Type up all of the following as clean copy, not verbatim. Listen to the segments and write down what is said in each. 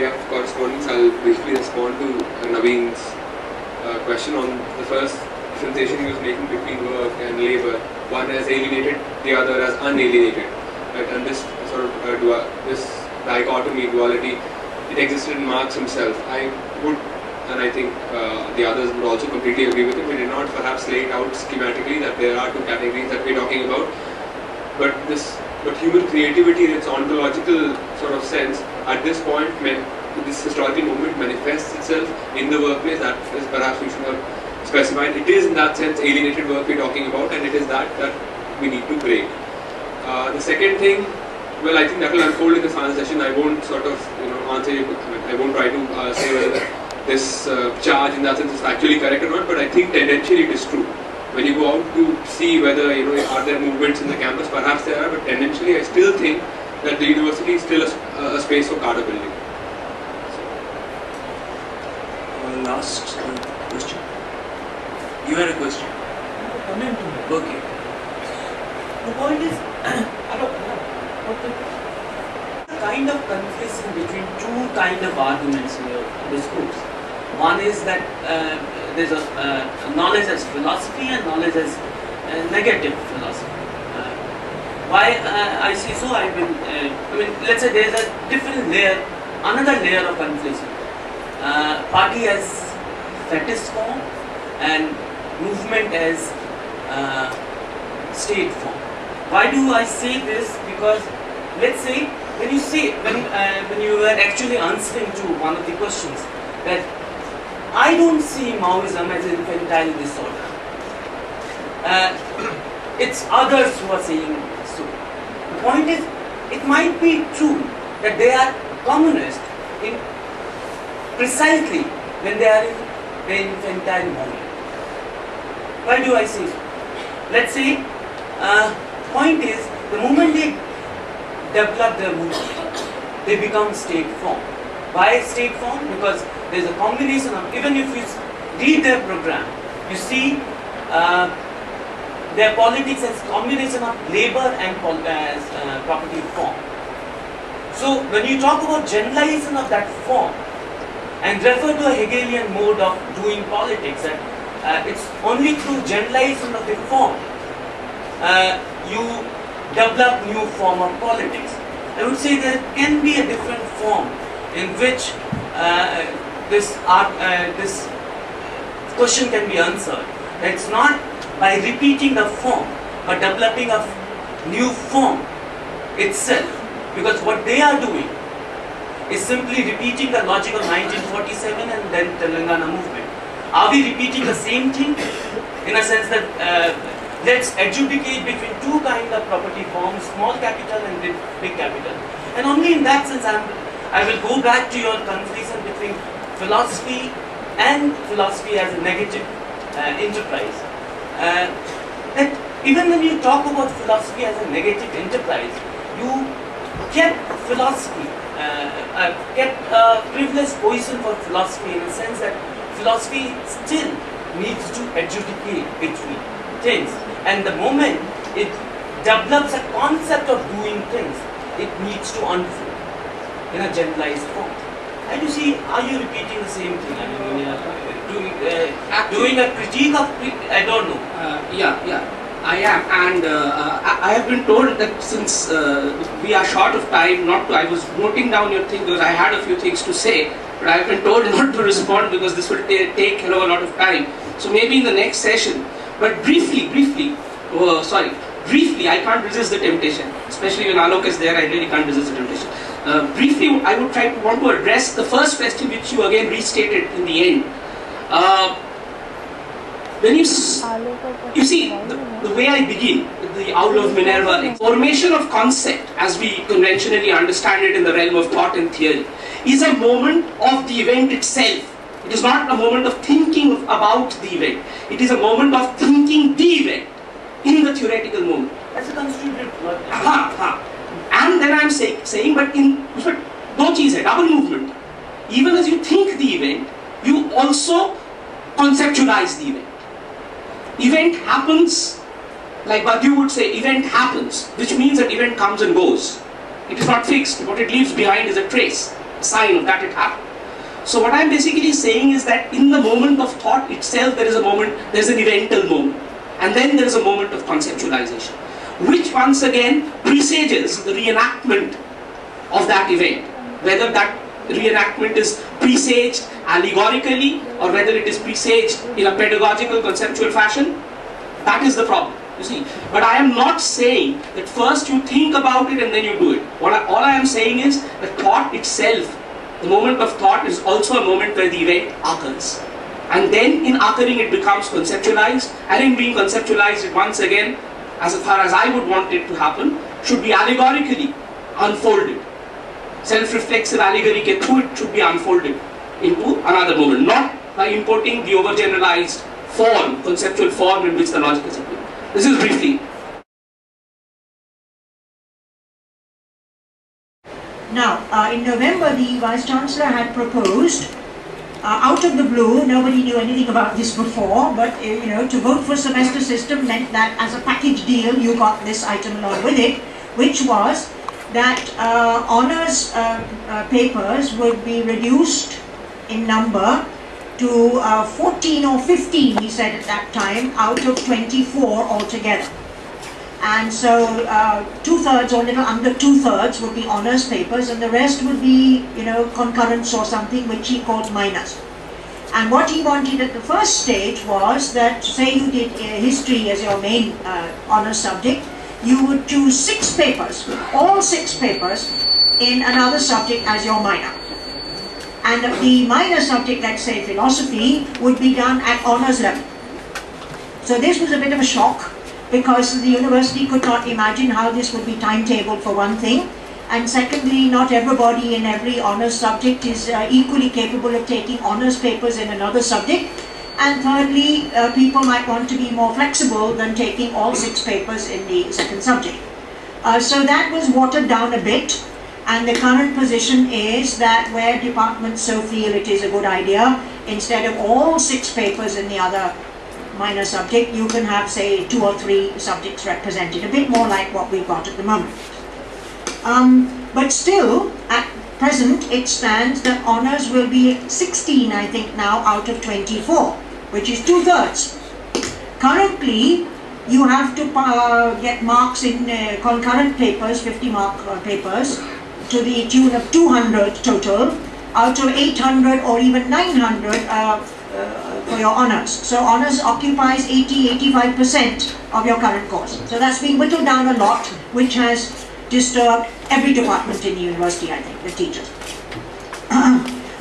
behalf of correspondence, I'll briefly respond to Naveen's question on the first differentiation he was making between work and labour. One as alienated, the other as unalienated. Right? And this sort of this dichotomy, duality, it existed in Marx himself. I would, and I think the others would also completely agree with him. We did not perhaps lay it out schematically that there are two categories that we're talking about, but human creativity in its ontological sort of sense at this point, this historical movement manifests itself in the workplace. That is perhaps we should have specified. It is in that sense alienated work we're talking about, and it is that we need to break. The second thing, well, I think that will unfold in this final session. I won't sort of answer you. I won't try to say whether this charge in that sense is actually correct or not, but I think tendentially it is true. When you go out to see whether are there movements in the campus, perhaps there are, but tendentially I still think that the university is still a space for cadre building. Last question. You had a question? Comment to me. Okay. The point is, I don't know what the kind of conflict between two kind of arguments in your discourse. One is that there's a knowledge as philosophy and knowledge as negative philosophy. Why I see so? I mean, let's say there's a different layer, another layer of conflict. Party as fetish form and movement as state form. Why do I say this? Because let's say when you were actually answering to one of the questions that I don't see Maoism as an infantile disorder. It's others who are saying so. The point is, it might be true that they are communist in precisely when they are in the infantile moment. Why do I say so? Let's say, point is, the moment they develop their movement, they become state form. Why state form? Because there's a combination of, even if you read their program, you see their politics as combination of labor and property form. So when you talk about generalization of that form and refer to a Hegelian mode of doing politics, that it's only through generalization of the form you develop new form of politics. I would say there can be a different form in which this question can be answered. It's not by repeating the form, but developing a new form itself. Because what they are doing is simply repeating the logic of 1947 and then Telangana movement. Are we repeating the same thing? In a sense that let's adjudicate between two kinds of property forms, small capital and big capital. And only in that sense I will go back to your confusion between philosophy and philosophy as a negative enterprise. That even when you talk about philosophy as a negative enterprise, you get philosophy, get a privileged position for philosophy in the sense that philosophy still needs to adjudicate between things. And the moment it develops a concept of doing things, it needs to unfold in a generalized form. And you see, are you repeating the same thing? I mean, when you are doing a critique of, I don't know. Yeah, I am, and I have been told that since we are short of time, I was noting down your thing because I had a few things to say, but I have been told not to respond because this will take a lot of time. So maybe in the next session, but briefly, I can't resist the temptation, especially when Alok is there, I really can't resist the temptation. Briefly, I would want to address the first question which you again restated in the end. When you see, the way I begin with the Owl of Minerva, formation of concept as we conventionally understand it in the realm of thought and theory is a moment of the event itself. It is not a moment of thinking about the event. It is a moment of thinking the event in the theoretical moment. That's a constituted word. And then I am saying, but do cheese hai, double movement. Even as you think the event, you also conceptualize the event. Event happens, like Badiou would say, event happens, which means that event comes and goes. It is not fixed. What it leaves behind is a trace. sign of that it happened. So what I'm basically saying is that in the moment of thought itself, there is a moment, there's an evental moment, and then there is a moment of conceptualization, which once again presages the reenactment of that event, whether that reenactment is presaged allegorically or whether it is presaged in a pedagogical conceptual fashion. That is the problem, you see. But I am not saying that first you think about it and then you do it. All I am saying is that thought itself, the moment of thought, is also a moment where the event occurs. And then in occurring it becomes conceptualized, and in being conceptualized it once again, as far as I would want it to happen, should be allegorically unfolded. Self-reflexive allegory ke through it should be unfolded into another moment, not by importing the overgeneralized form, conceptual form in which the logic is applied. This is briefly. Now, in November, the Vice-Chancellor had proposed, out of the blue, nobody knew anything about this before, but you know, to vote for semester system meant that as a package deal, you got this item along with it, which was that honours papers would be reduced in number to 14 or 15, he said at that time, out of 24 altogether. And so 2/3 or a little under 2/3 would be honours papers, and the rest would be, you know, concurrence or something, which he called minors. And what he wanted at the first stage was that, say you did history as your main honours subject, you would choose 6 papers, all 6 papers, in another subject as your minor. And the minor subject, let's say philosophy, would be done at honours level. So this was a bit of a shock, because the university could not imagine how this would be timetabled, for one thing, and secondly, not everybody in every honours subject is equally capable of taking honours papers in another subject, and thirdly, people might want to be more flexible than taking all 6 papers in the second subject. So that was watered down a bit, and the current position is that where departments so feel it is a good idea, instead of all 6 papers in the other minor subject, you can have, say, 2 or 3 subjects represented, a bit more like what we've got at the moment. But still, at present, it stands that honours will be 16, I think now, out of 24, which is 2/3. Currently, you have to get marks in concurrent papers, 50-mark papers, to the tune of 200 total, out of 800 or even 900 for your honours. So honours occupies 80–85% of your current course. So that's been whittled down a lot, which has disturbed every department in the university, I think, the teachers.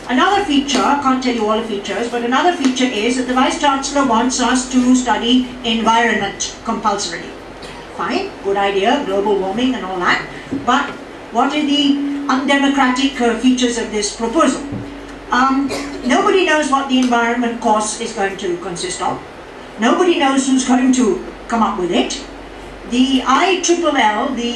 Another feature, I can't tell you all the features, but another feature is that the Vice-Chancellor wants us to study environment compulsorily. Fine, good idea, global warming and all that, but what are the undemocratic features of this proposal? Nobody knows what the environment course is going to consist of. Nobody knows who's going to come up with it. The ILLL, the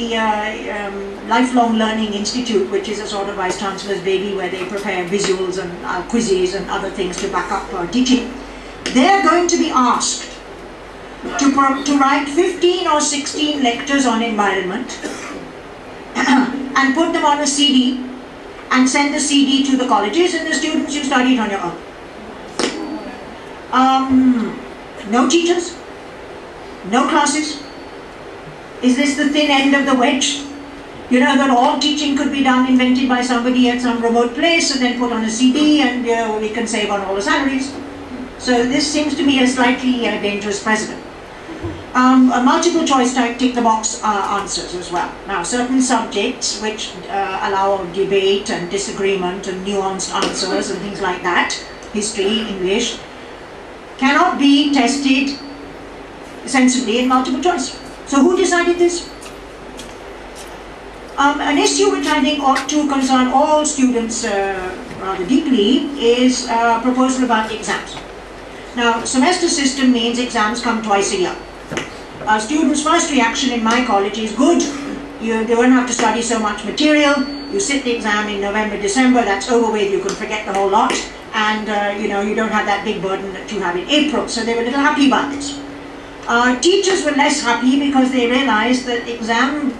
Lifelong Learning Institute, which is a sort of Vice-Chancellor's baby where they prepare visuals and quizzes and other things to back up teaching, they're going to be asked to write 15 or 16 lectures on environment and put them on a CD and send the CD to the colleges, and the students, you study it on your own. No teachers, no classes. Is this the thin end of the wedge? You know, that all teaching could be done, invented by somebody at some remote place and then put on a CD, and we can save on all the salaries. So this seems to be a slightly dangerous precedent. A multiple choice type tick the box answers as well. Now, certain subjects which allow debate and disagreement and nuanced answers and things like that, history, English, cannot be tested sensibly in multiple choice. So who decided this? An issue which I think ought to concern all students rather deeply is a proposal about exams. Now, semester system means exams come twice a year. Students' first reaction in my college is good. They don't have to study so much material. You sit the exam in November, December, that's over with, you can forget the whole lot. And you know, you don't have that big burden that you have in April. So they were a little happy about this. Teachers were less happy because they realized that exam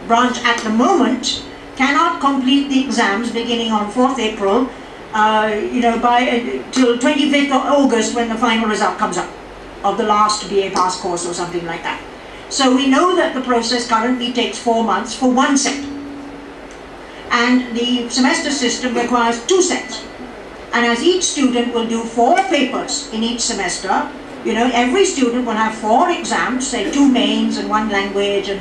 branch at the moment cannot complete the exams beginning on 4th April, till 25th of August when the final result comes up of the last BA pass course or something like that. So we know that the process currently takes 4 months for one set. And the semester system requires 2 sets. And as each student will do 4 papers in each semester, every student will have 4 exams, say 2 mains and 1 language and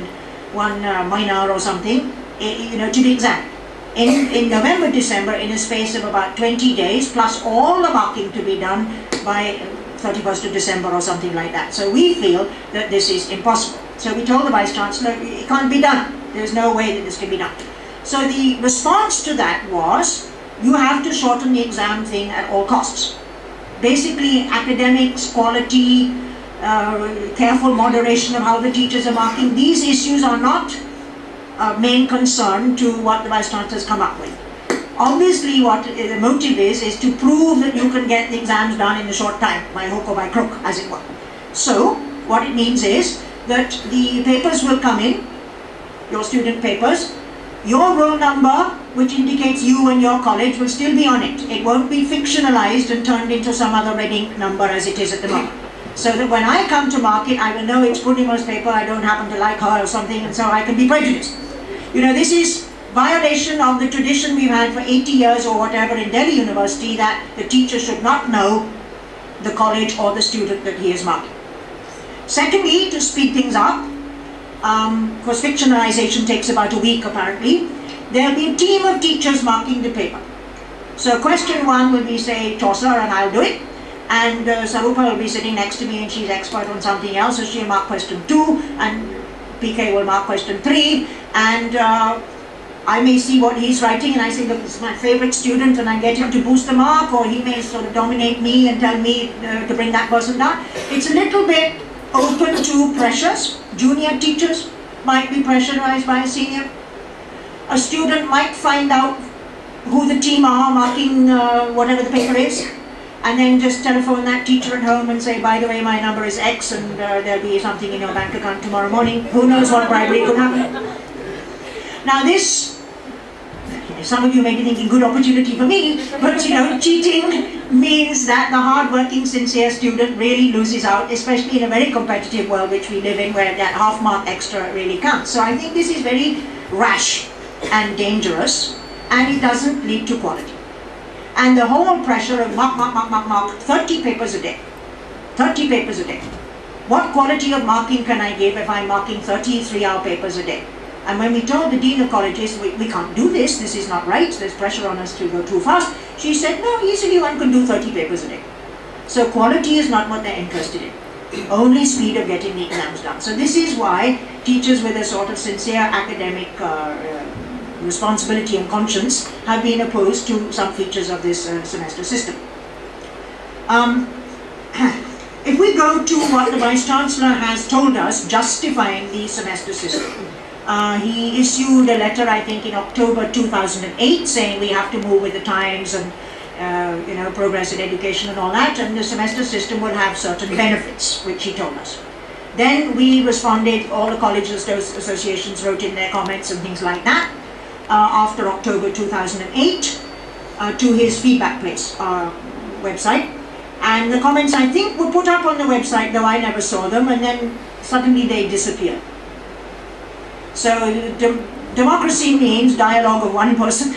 1 minor or something, to be examined. In November, December, in a space of about 20 days, plus all the marking to be done by 31st of December or something like that. So we feel that this is impossible. So we told the Vice-Chancellor, it can't be done. There's no way that this can be done. So the response to that was, you have to shorten the exam thing at all costs. Basically, academics, quality, careful moderation of how the teachers are marking, these issues are not main concern to what the Vice-Chancellor has come up with. Obviously, what the motive is to prove that you can get the exams done in a short time, by hook or by crook, as it were. So, what it means is that the papers will come in, your student papers, your roll number, which indicates you and your college, will still be on it. It won't be fictionalized and turned into some other red ink number as it is at the moment. So that when I come to mark it, I will know it's Purnima's paper, I don't happen to like her or something, and so I can be prejudiced. This is violation of the tradition we've had for 80 years or whatever in Delhi University, that the teacher should not know the college or the student that he is marking. Secondly, to speed things up, because fictionalization takes about a week apparently, there will be a team of teachers marking the paper. So question 1 will be, say, Chaucer, and I'll do it. And Sarupa will be sitting next to me and she's expert on something else, so she'll mark question 2, and PK will mark question 3, and I may see what he's writing and I say, look, this is my favorite student, and I get him to boost the mark, or he may sort of dominate me and tell me to bring that person down. It's a little bit open to pressures. Junior teachers might be pressurized by a senior. A student might find out who the team are marking whatever the paper is, and then just telephone that teacher at home and say, by the way, my number is X, and there'll be something in your bank account tomorrow morning. Who knows what bribery could happen. Now this, some of you may be thinking, good opportunity for me, but cheating means that the hard-working, sincere student really loses out, especially in a very competitive world which we live in, where that half mark extra really counts. So I think this is very rash and dangerous, and it doesn't lead to quality. And the whole pressure of mark, 30 papers a day. 30 papers a day. What quality of marking can I give if I'm marking 30 3-hour papers a day? And when we told the Dean of Colleges, we can't do this, this is not right, there's pressure on us to go too fast, she said, no, easily one can do 30 papers a day. So quality is not what they're interested in. Only speed of getting the exams done. So this is why teachers with a sort of sincere academic responsibility and conscience have been opposed to some features of this semester system. If we go to what the Vice-Chancellor has told us justifying the semester system, he issued a letter, I think, in October 2008 saying we have to move with the times and progress in education and all that, and the semester system will have certain benefits, which he told us. Then we responded, all the colleges, those associations wrote in their comments and things like that, after October 2008 to his feedback place website, and the comments I think were put up on the website, though I never saw them, and then suddenly they disappeared. So democracy means dialogue of one person.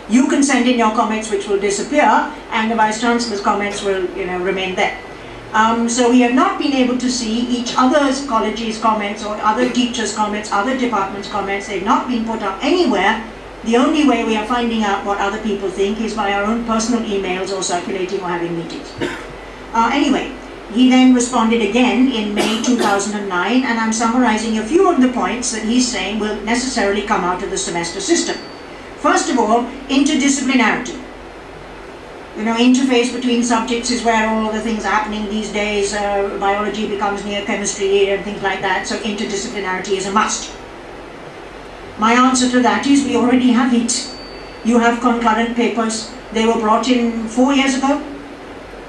You can send in your comments which will disappear, and the Vice-Chancellor's comments will remain there. So we have not been able to see each other's college's comments or other teachers' comments, other departments' comments. They've not been put up anywhere. The only way we are finding out what other people think is by our own personal emails or circulating or having meetings. Anyway, he then responded again in May 2009, and I'm summarizing a few of the points that he's saying will necessarily come out of the semester system. First of all, interdisciplinarity. Interface between subjects is where all the things are happening these days. Biology becomes near chemistry and things like that, so interdisciplinarity is a must. My answer to that is we already have it. You have concurrent papers. They were brought in 4 years ago.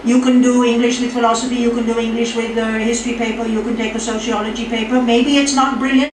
You can do English with philosophy, you can do English with a history paper, you can take a sociology paper. Maybe it's not brilliant.